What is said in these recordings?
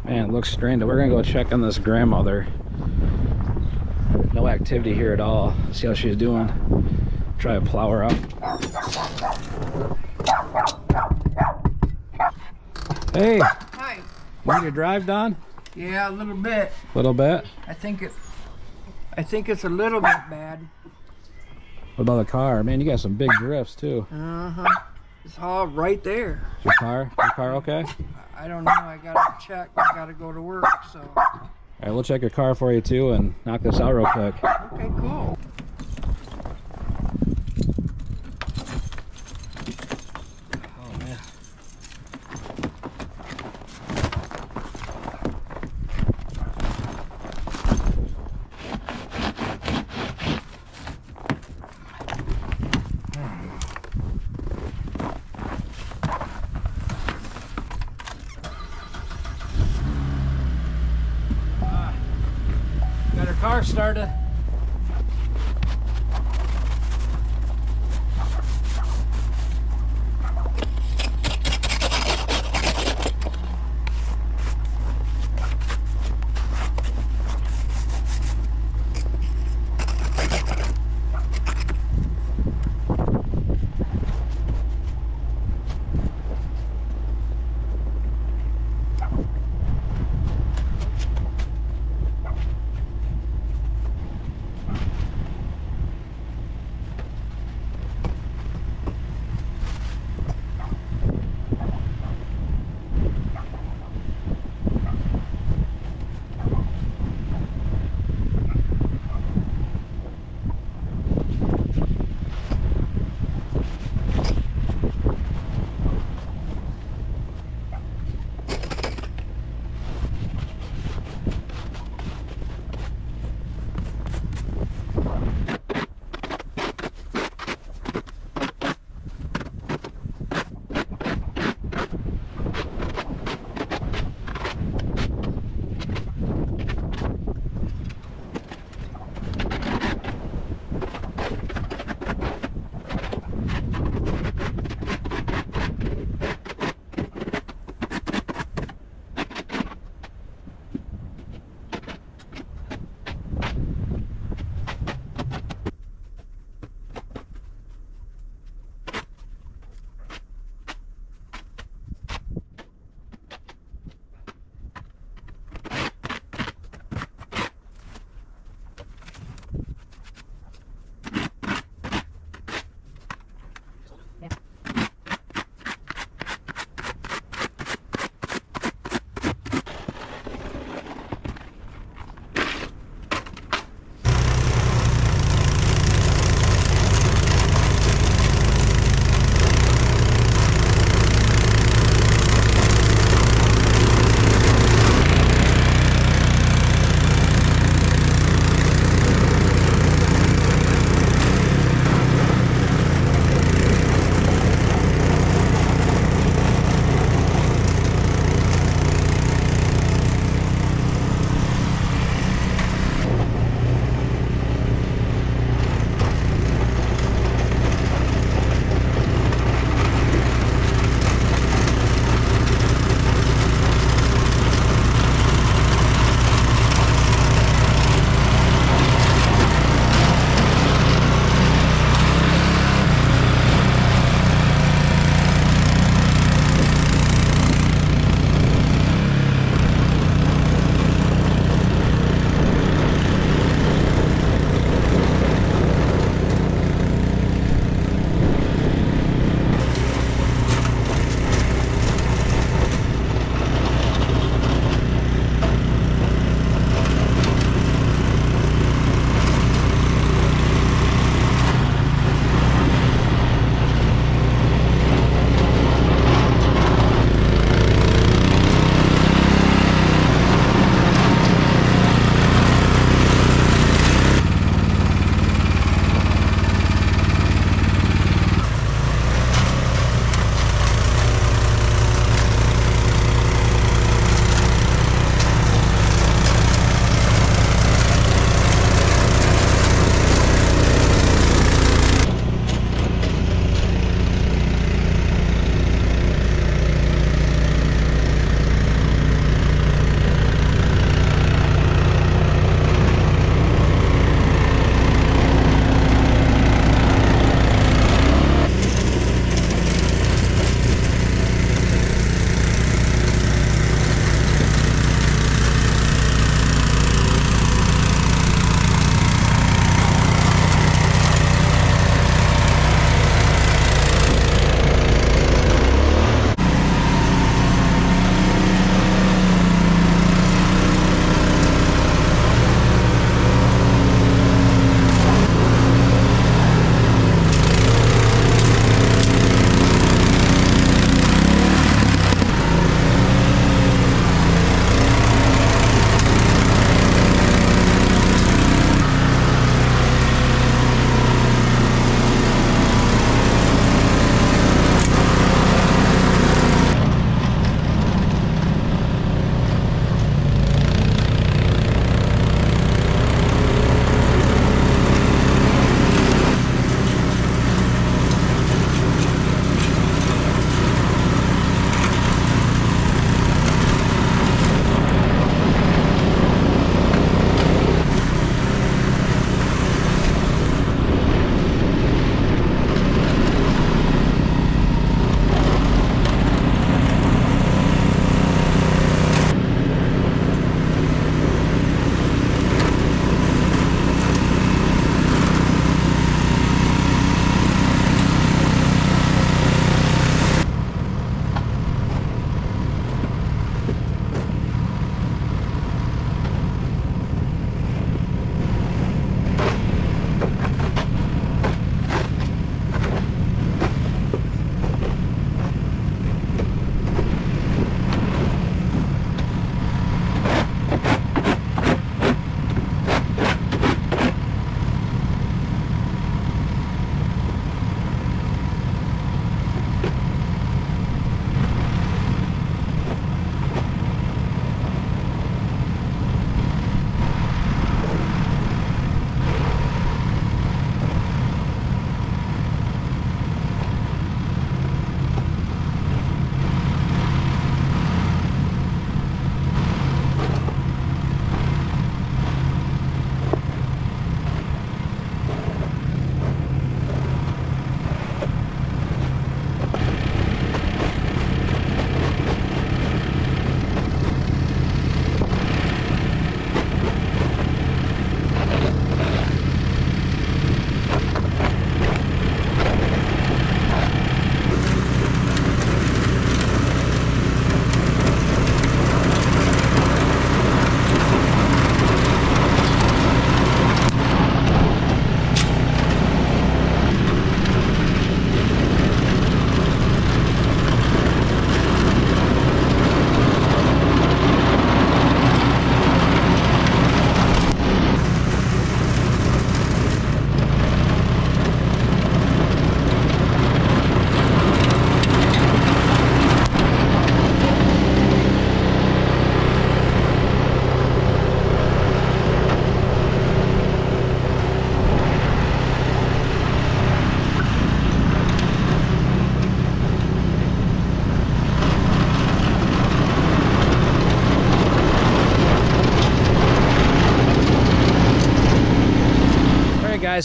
Man, it looks strange. We're gonna go check on this grandmother. No activity here at all. See how she's doing. Try to plow her up. Hey. Hi. You need your drive done? Yeah, a little bit. A little bit? I think it's a little bit bad. What about the car? Man, you got some big drifts too. Uh-huh. It's all right there. Is your car okay? I don't know. I gotta check. I gotta go to work, so. All right, we'll check your car for you too and knock this out real quick. Okay, cool. Oh man. Got her car started.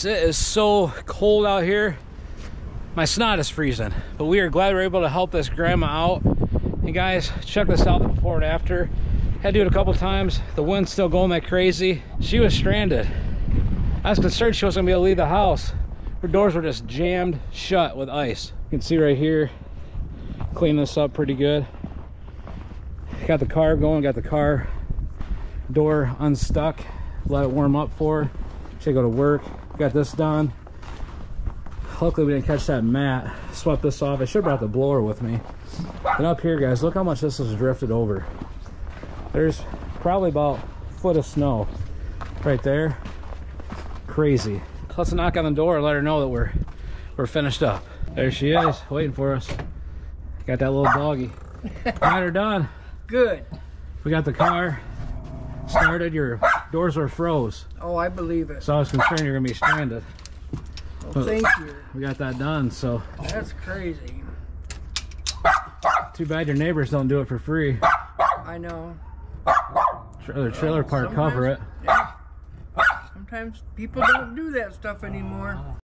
guys, it is so cold out here. My snot is freezing, but we are glad we're able to help this grandma out. And guys, check this out, the before and after. Had to do it a couple times. The wind's still going like crazy. She was stranded. I was concerned she wasn't gonna be able to leave the house. Her doors were just jammed shut with ice. You can see right here, clean this up pretty good. Got the car going, got the car door unstuck, let it warm up for her. She go to work. Got this done. Luckily we didn't catch that mat. Swept this off. I should have brought the blower with me. And up here, guys, look how much this was drifted over. There's probably about a foot of snow right there. Crazy. Let's knock on the door and let her know that we're finished up. There she is, waiting for us. Got that little doggy. Got her done. Good. We got the car started. Your doors were froze. Oh, I believe it. So I was concerned you're gonna be stranded. Well, thank you. We got that done, so. That's crazy. Too bad your neighbors don't do it for free. I know. Their trailer park cover it. Yeah. Sometimes people don't do that stuff anymore.